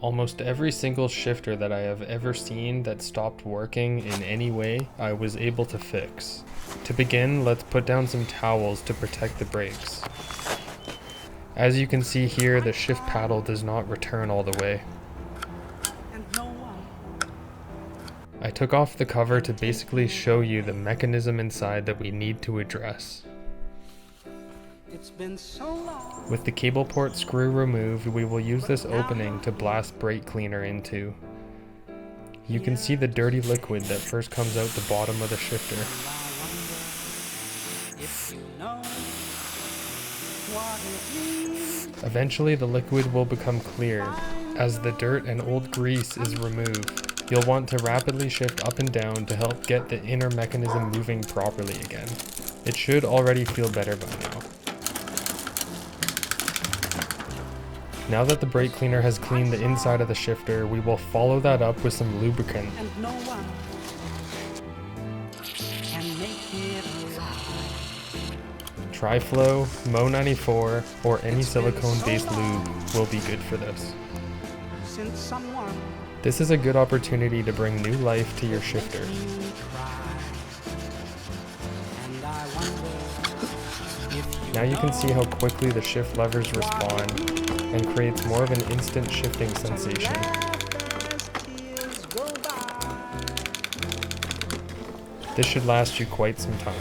Almost every single shifter that I have ever seen that stopped working in any way, I was able to fix. To begin, let's put down some towels to protect the brakes. As you can see here, the shift paddle does not return all the way. I took off the cover to basically show you the mechanism inside that we need to address. With the cable port screw removed, we will use this opening to blast brake cleaner into. You can see the dirty liquid that first comes out the bottom of the shifter. Eventually the liquid will become clear. As the dirt and old grease is removed, you'll want to rapidly shift up and down to help get the inner mechanism moving properly again. It should already feel better by now. Now that the brake cleaner has cleaned the inside of the shifter, we will follow that up with some lubricant. Tri-Flow, Mo 94, or any silicone-based lube will be good for this. This is a good opportunity to bring new life to your shifter. Now you can see how quickly the shift levers respond and creates more of an instant shifting sensation. This should last you quite some time.